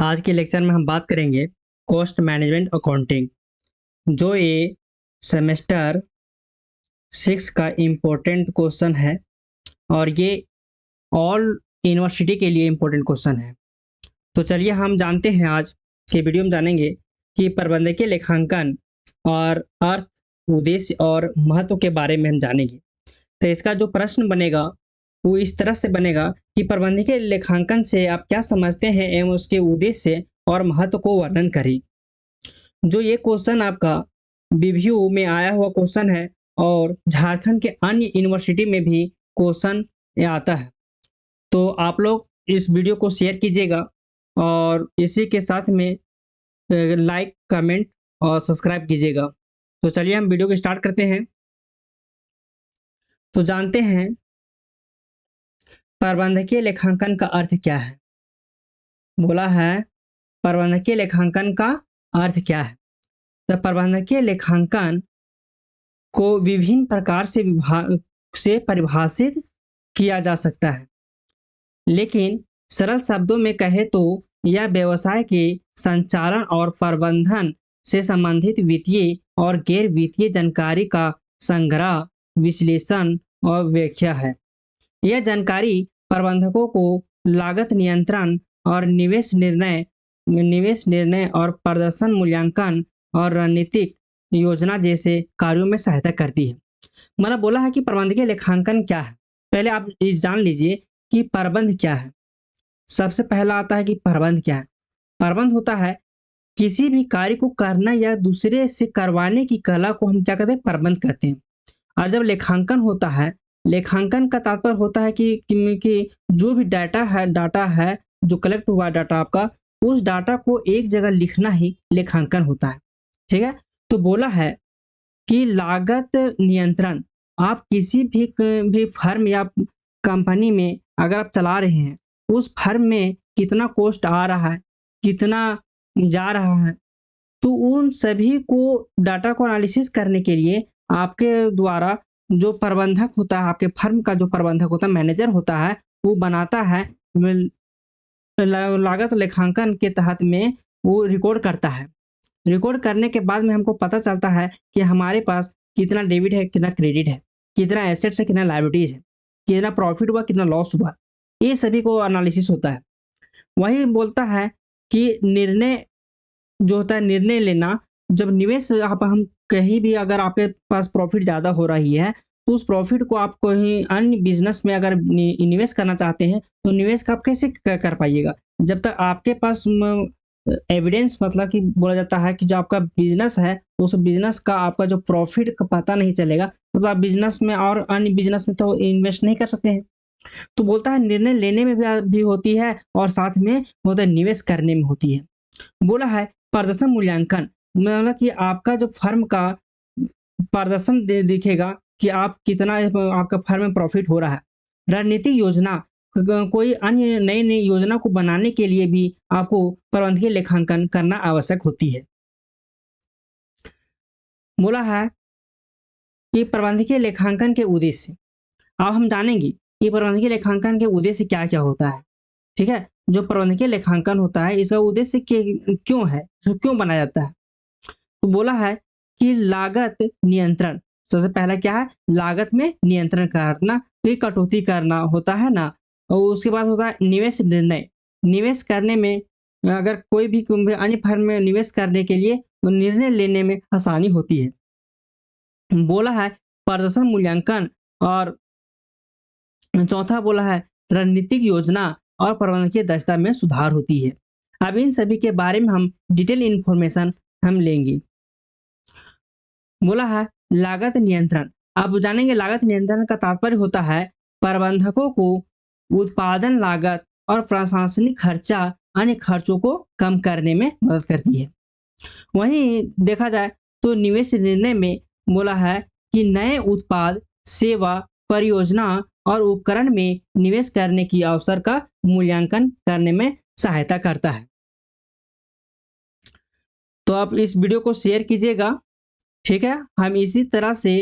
आज के लेक्चर में हम बात करेंगे कॉस्ट मैनेजमेंट अकाउंटिंग, जो ये सेमेस्टर 6 का इम्पोर्टेंट क्वेश्चन है और ये ऑल यूनिवर्सिटी के लिए इम्पोर्टेंट क्वेश्चन है। तो चलिए हम जानते हैं, आज के वीडियो में जानेंगे कि प्रबंधकीय लेखांकन और अर्थ, उद्देश्य और महत्व के बारे में हम जानेंगे। तो इसका जो प्रश्न बनेगा वो इस तरह से बनेगा कि प्रबंधकीय लेखांकन से आप क्या समझते हैं एवं उसके उद्देश्य और महत्व को वर्णन करें। जो ये क्वेश्चन आपका रिव्यू में आया हुआ क्वेश्चन है और झारखंड के अन्य यूनिवर्सिटी में भी क्वेश्चन आता है। तो आप लोग इस वीडियो को शेयर कीजिएगा और इसी के साथ में लाइक, कमेंट और सब्सक्राइब कीजिएगा। तो चलिए हम वीडियो को स्टार्ट करते हैं। तो जानते हैं प्रबंधकीय लेखांकन का अर्थ क्या है। बोला है प्रबंधकीय लेखांकन का अर्थ क्या है। तो प्रबंधकीय लेखांकन को विभिन्न प्रकार से परिभाषित किया जा सकता है, लेकिन सरल शब्दों में कहे तो यह व्यवसाय के संचालन और प्रबंधन से संबंधित वित्तीय और गैर वित्तीय जानकारी का संग्रह, विश्लेषण और व्याख्या है। यह जानकारी प्रबंधकों को लागत नियंत्रण और निवेश निर्णय और प्रदर्शन मूल्यांकन और रणनीतिक योजना जैसे कार्यों में सहायता करती है। मतलब बोला है कि प्रबंधकीय लेखांकन क्या है। पहले आप ये जान लीजिए कि प्रबंध क्या है। सबसे पहला आता है कि प्रबंध क्या है। प्रबंध होता है किसी भी कार्य को करना या दूसरे से करवाने की कला को हम क्या कहते हैं, प्रबंध कहते हैं। और जब लेखांकन होता है, लेखांकन का तात्पर्य होता है कि जो भी डाटा है जो कलेक्ट हुआ डाटा आपका, उस डाटा को एक जगह लिखना ही लेखांकन होता है। ठीक है। तो बोला है कि लागत नियंत्रण, आप किसी भी फर्म या कंपनी में अगर आप चला रहे हैं, उस फर्म में कितना कॉस्ट आ रहा है, कितना जा रहा है, तो उन सभी को डाटा को एनालिसिस करने के लिए आपके द्वारा जो प्रबंधक होता है, आपके फर्म का जो प्रबंधक होता है, मैनेजर होता है, वो बनाता है। लागत लेखांकन के तहत में वो रिकॉर्ड करता है। रिकॉर्ड करने के बाद में हमको पता चलता है कि हमारे पास कितना डेबिट है, कितना क्रेडिट है, कितना एसेट्स है, कितना लायबिलिटीज है, कितना प्रॉफिट हुआ, कितना लॉस हुआ। ये सभी को एनालिसिस होता है। वही बोलता है कि निर्णय जो होता है, निर्णय लेना, जब निवेश हम कहीं भी अगर आपके पास प्रॉफिट ज़्यादा हो रही है, तो उस प्रॉफिट को आप कहीं अन्य बिजनेस में अगर निवेश करना चाहते हैं, तो निवेश का आप कैसे कर पाइएगा जब तक आपके पास एविडेंस, मतलब कि बोला जाता है कि जो आपका बिजनेस है, उस बिजनेस का आपका जो प्रॉफिट का पता नहीं चलेगा, तो आप बिजनेस में और अन्य बिजनेस में तो इन्वेस्ट नहीं कर सकते हैं। तो बोलता है निर्णय लेने में भी होती है और साथ में होता है निवेश करने में होती है। बोला है प्रदर्शन मूल्यांकन, मतलब कि आपका जो फर्म का प्रदर्शन दिखेगा कि आप कितना आपका फर्म में प्रॉफिट हो रहा है। रणनीतिक योजना, कोई अन्य नई योजना को बनाने के लिए भी आपको प्रबंधकीय लेखांकन करना आवश्यक होती है। बोला है कि प्रबंधकीय लेखांकन के उद्देश्य, अब हम जानेंगे कि प्रबंधकीय लेखांकन के उद्देश्य क्या क्या होता है। ठीक है। जो प्रबंधकीय लेखांकन होता है, इसका उद्देश्य क्यों है, तो क्यों बनाया जाता है। तो बोला है कि लागत नियंत्रण, सबसे पहला क्या है, लागत में नियंत्रण करना, फिर कटौती करना होता है ना। और उसके बाद होता है निवेश निर्णय, निवेश करने में अगर कोई भी अन्य फर्म में निवेश करने के लिए तो निर्णय लेने में आसानी होती है। बोला है प्रदर्शन मूल्यांकन, और चौथा बोला है रणनीतिक योजना और प्रबंधकीय दक्षता में सुधार होती है। अब इन सभी के बारे में हम डिटेल इंफॉर्मेशन हम लेंगे। बोला है लागत नियंत्रण, आप जानेंगे लागत नियंत्रण का तात्पर्य होता है प्रबंधकों को उत्पादन लागत और प्रशासनिक खर्चा, अन्य खर्चों को कम करने में मदद करती है। वहीं देखा जाए तो निवेश निर्णय में बोला है कि नए उत्पाद, सेवा, परियोजना और उपकरण में निवेश करने की अवसर का मूल्यांकन करने में सहायता करता है। तो आप इस वीडियो को शेयर कीजिएगा। ठीक है। हम इसी तरह से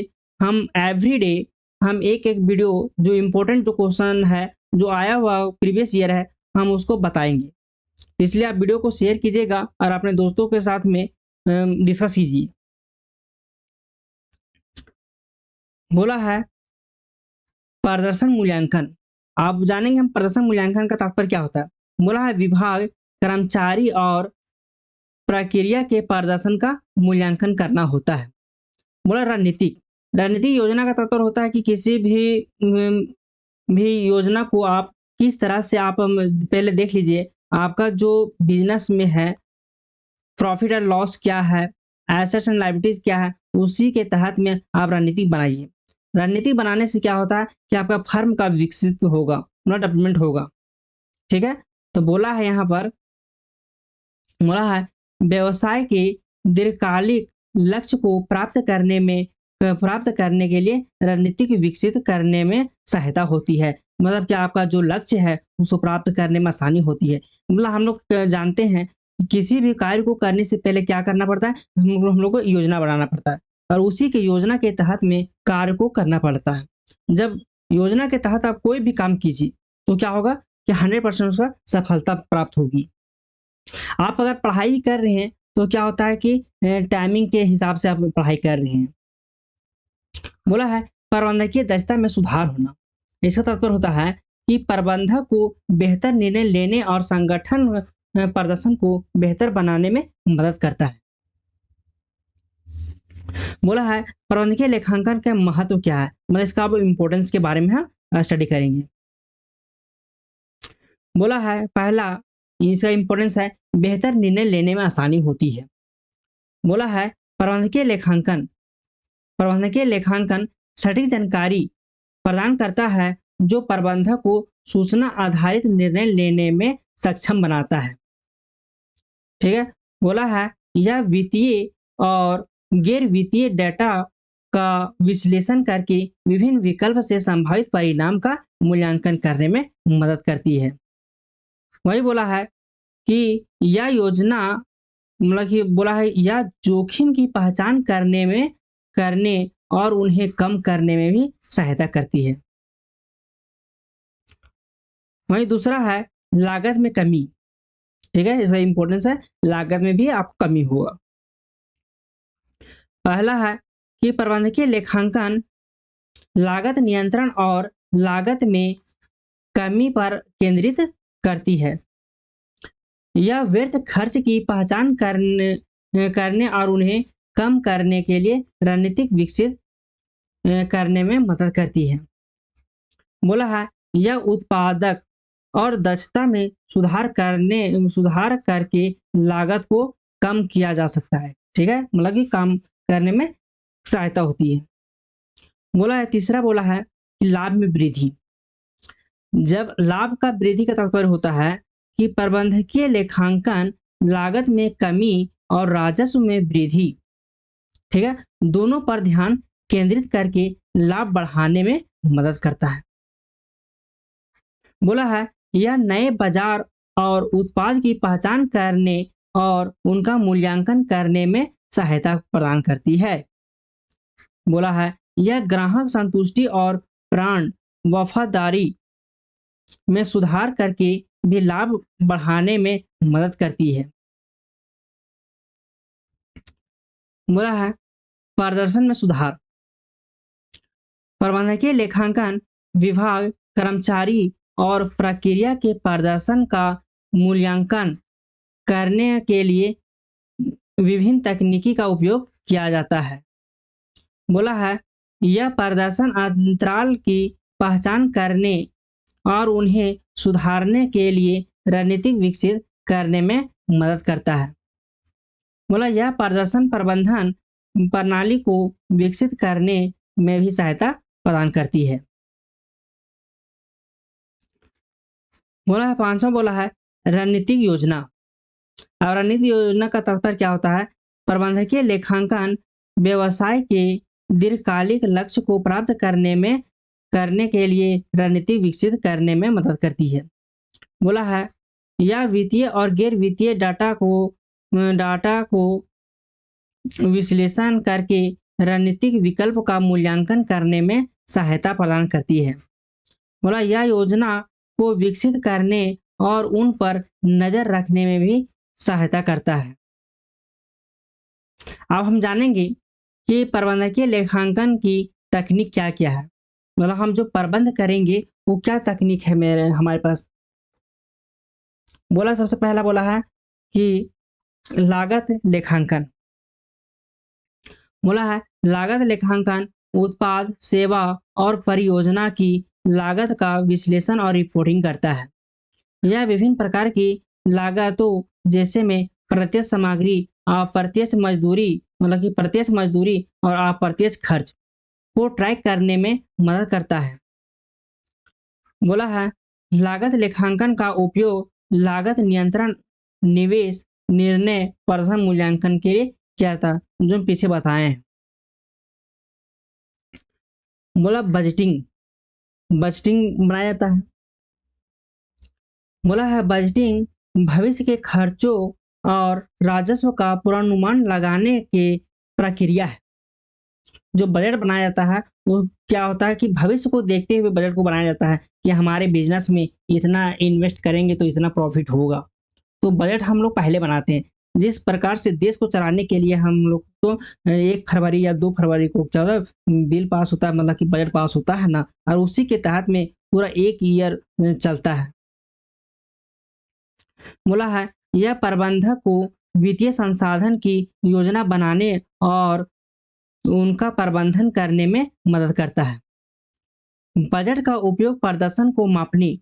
हम एवरीडे हम एक वीडियो, जो इम्पोर्टेंट जो क्वेश्चन है, जो आया हुआ प्रीवियस ईयर है, हम उसको बताएंगे। इसलिए आप वीडियो को शेयर कीजिएगा और अपने दोस्तों के साथ में डिस्कस कीजिए। बोला है प्रदर्शन मूल्यांकन। आप जानेंगे हम प्रदर्शन मूल्यांकन का तात्पर्य क्या होता है। बोला है विभाग, कर्मचारी और प्रक्रिया के प्रदर्शन का मूल्यांकन करना होता है। बोला रणनीतिक रणनीतिक योजना का तात्पर्य होता है कि किसी भी योजना को आप किस तरह से आप पहले देख लीजिए, आपका जो बिजनेस में है प्रॉफिट एंड लॉस क्या है, एसेट्स एंड लायबिलिटीज क्या है, उसी के तहत में आप रणनीति बनाइए। रणनीति बनाने से क्या होता है कि आपका फर्म का विकसित होगा, मतलब डेवलपमेंट होगा। ठीक है, तो बोला है यहाँ पर, बोला है व्यवसाय के दीर्घकालिक लक्ष्य को प्राप्त करने के लिए रणनीतिक विकसित करने में सहायता होती है। मतलब कि आपका जो लक्ष्य है उसको प्राप्त करने में आसानी होती है। मतलब हम लोग जानते हैं कि किसी भी कार्य को करने से पहले क्या करना पड़ता है, हम लोग को योजना बनाना पड़ता है और उसी के योजना के तहत में कार्य को करना पड़ता है। जब योजना के तहत आप कोई भी काम कीजिए तो क्या होगा कि 100% उसका सफलता प्राप्त होगी। आप अगर पढ़ाई कर रहे हैं तो क्या होता है कि टाइमिंग के हिसाब से आप पढ़ाई कर रहे हैं। बोला है प्रबंधकीय दक्षता में सुधार होना। इसका तात्पर्य होता है कि प्रबंधक को बेहतर निर्णय लेने और संगठन प्रदर्शन को बेहतर बनाने में मदद करता है। बोला है प्रबंधकीय लेखांकन का महत्व क्या है, मतलब इसका अब इम्पोर्टेंस के बारे में हम स्टडी करेंगे। बोला है पहला इसका इम्पोर्टेंस है बेहतर निर्णय लेने में आसानी होती है। बोला है प्रबंधकीय लेखांकन सटीक जानकारी प्रदान करता है जो प्रबंधक को सूचना आधारित निर्णय लेने में सक्षम बनाता है। ठीक है, बोला है यह वित्तीय और गैर वित्तीय डेटा का विश्लेषण करके विभिन्न विकल्प से संभावित परिणाम का मूल्यांकन करने में मदद करती है। वही बोला है कि यह योजना, मतलब कि बोला है यह जोखिम की पहचान करने और उन्हें कम करने में भी सहायता करती है। वही दूसरा है लागत में कमी। ठीक है, इसका इंपॉर्टेंस है लागत में भी आपको कमी होगा। पहला है कि प्रबंधकीय लेखांकन लागत नियंत्रण और लागत में कमी पर केंद्रित करती है। यह व्यर्थ खर्च की पहचान करने और उन्हें कम करने के लिए रणनीतिक विकसित करने में मदद करती है। बोला है यह उत्पादक और दक्षता में सुधार करके लागत को कम किया जा सकता है। ठीक है, मतलब कि काम करने में सहायता होती है। बोला है तीसरा, बोला है कि लाभ में वृद्धि। जब लाभ का वृद्धि का तात्पर्य होता है कि प्रबंधकीय लेखांकन लागत में कमी और राजस्व में वृद्धि, ठीक है, दोनों पर ध्यान केंद्रित करके लाभ बढ़ाने में मदद करता है। बोला है यह नए बाजार और उत्पाद की पहचान करने और उनका मूल्यांकन करने में सहायता प्रदान करती है। बोला है यह ग्राहक संतुष्टि और ब्रांड वफादारी में सुधार करके भी लाभ बढ़ाने में मदद करती है। बोला है प्रदर्शन में सुधार। प्रबंधकीय लेखांकन विभाग, कर्मचारी और प्रक्रिया के प्रदर्शन का मूल्यांकन करने के लिए विभिन्न तकनीकी का उपयोग किया जाता है। बोला है यह प्रदर्शन अंतराल की पहचान करने और उन्हें सुधारने के लिए रणनीति विकसित करने में मदद करता है। बोला यह प्रदर्शन प्रबंधन प्रणाली को विकसित करने में भी सहायता प्रदान करती है। बोला है पांचवा, बोला है रणनीतिक योजना। और रणनीतिक योजना का तात्पर्य क्या होता है, प्रबंधकीय लेखांकन व्यवसाय के दीर्घकालिक लक्ष्य को प्राप्त करने के लिए रणनीति विकसित करने में मदद करती है। बोला है यह वित्तीय और गैर वित्तीय डाटा को विश्लेषण करके रणनीतिक विकल्प का मूल्यांकन करने में सहायता प्रदान करती है। बोला यह योजना को विकसित करने और उन पर नजर रखने में भी सहायता करता है। अब हम जानेंगे कि प्रबंधकीय लेखांकन की तकनीक क्या क्या है। मतलब हम जो प्रबंध करेंगे वो क्या तकनीक है मेरे हमारे पास। बोला सबसे पहला बोला है कि लागत लेखांकन। बोला है लागत लेखांकन उत्पाद, सेवा और परियोजना की लागत का विश्लेषण और रिपोर्टिंग करता है। यह विभिन्न प्रकार की लागतों जैसे में प्रत्यक्ष सामग्री, अप्रत्यक्ष मजदूरी, मतलब कि प्रत्यक्ष मजदूरी और अप्रत्यक्ष खर्च को ट्रैक करने में मदद करता है। बोला है लागत लेखांकन का उपयोग लागत नियंत्रण, निवेश, निर्णय, प्रदर्शन मूल्यांकन के लिए किया जाता है, जो पीछे बताए हैं। बोला बजटिंग, बजटिंग बनाया जाता है। बोला है बजटिंग भविष्य के खर्चों और राजस्व का पूर्वानुमान लगाने की प्रक्रिया है। जो बजट बनाया जाता है वो क्या होता है कि भविष्य को देखते हुए बजट को बनाया जाता है कि हमारे बिजनेस में इतना इन्वेस्ट करेंगे तो इतना प्रॉफिट होगा। तो बजट हम लोग पहले बनाते हैं। जिस प्रकार से देश को चलाने के लिए हम लोग को 1 फरवरी या 2 फरवरी को ज्यादा बिल पास होता है, मतलब कि बजट पास होता है ना, और उसी के तहत में पूरा एक ईयर चलता है। बोला है यह प्रबंधक को वित्तीय संसाधन की योजना बनाने और उनका प्रबंधन करने में मदद करता है। बजट का उपयोग प्रदर्शन को मापने,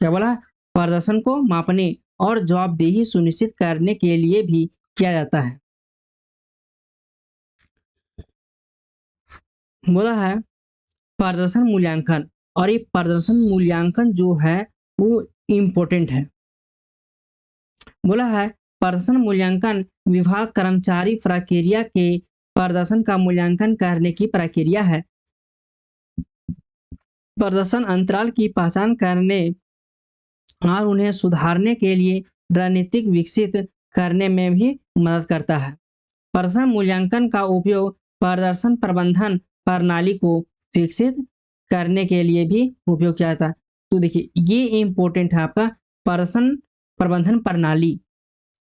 क्या बोला, प्रदर्शन को मापने और जवाबदेही सुनिश्चित करने के लिए भी किया जाता है। बोला है प्रदर्शन मूल्यांकन, और ये प्रदर्शन मूल्यांकन जो है वो इम्पोर्टेंट है। बोला है प्रदर्शन मूल्यांकन विभाग कर्मचारी प्रक्रिया के प्रदर्शन का मूल्यांकन करने की प्रक्रिया है। प्रदर्शन अंतराल की पहचान करने और उन्हें सुधारने के लिए रणनीतिक विकसित करने में भी मदद करता है। प्रदर्शन मूल्यांकन का उपयोग प्रदर्शन प्रबंधन प्रणाली को विकसित करने के लिए भी उपयोग किया जाता है। तो देखिए ये इम्पोर्टेंट है आपका प्रदर्शन प्रबंधन प्रणाली।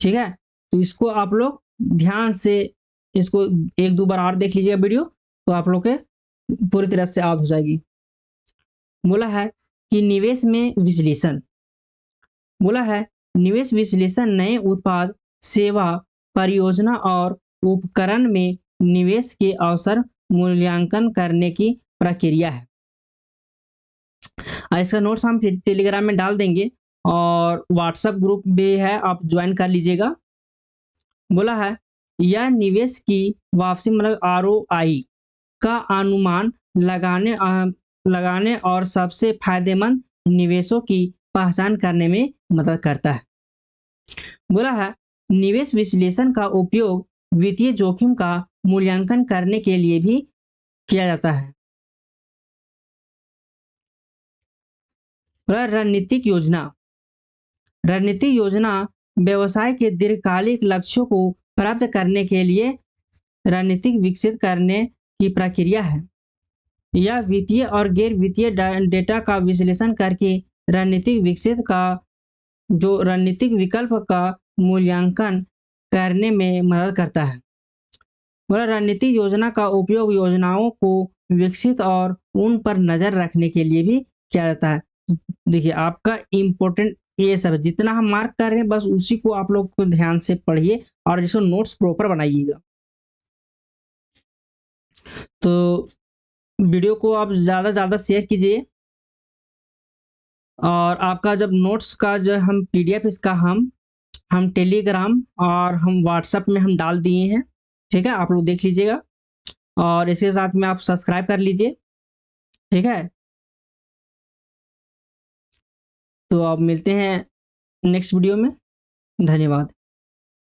ठीक है, तो इसको आप लोग ध्यान से इसको 1-2 बार और देख लीजिएगा वीडियो, तो आप लोग के पूरी तरह से याद हो जाएगी। बोला है कि निवेश में विश्लेषण। बोला है निवेश विश्लेषण नए उत्पाद, सेवा, परियोजना और उपकरण में निवेश के अवसर मूल्यांकन करने की प्रक्रिया है। इसका नोट्स हम टेलीग्राम में डाल देंगे और व्हाट्सएप ग्रुप भी है, आप ज्वाइन कर लीजिएगा। बोला है यह निवेश की वापसी मतलब ROI का अनुमान लगाने और सबसे फायदेमंद निवेशों की पहचान करने में मदद करता है। बोला है निवेश विश्लेषण का उपयोग वित्तीय जोखिम का मूल्यांकन करने के लिए भी किया जाता है। रणनीतिक योजना, रणनीतिक योजना व्यवसाय के दीर्घकालिक लक्ष्यों को प्राप्त करने के लिए रणनीतिक विकसित करने की प्रक्रिया है। यह वित्तीय और गैर वित्तीय डेटा का विश्लेषण करके रणनीतिक विकसित का जो रणनीतिक विकल्प का मूल्यांकन करने में मदद करता है। वह रणनीतिक योजना का उपयोग योजनाओं को विकसित और उन पर नजर रखने के लिए भी किया जाता है। देखिए आपका इम्पोर्टेंट ये सब जितना हम मार्क कर रहे हैं बस उसी को आप लोग को ध्यान से पढ़िए और जिसको नोट्स प्रॉपर बनाइएगा। तो वीडियो को आप ज़्यादा से ज़्यादा शेयर कीजिए और आपका जब नोट्स का जो हम PDF इसका हम टेलीग्राम और हम व्हाट्सएप में हम डाल दिए हैं। ठीक है, आप लोग देख लीजिएगा और इसके साथ में आप सब्सक्राइब कर लीजिए। ठीक है, तो आप मिलते हैं नेक्स्ट वीडियो में। धन्यवाद।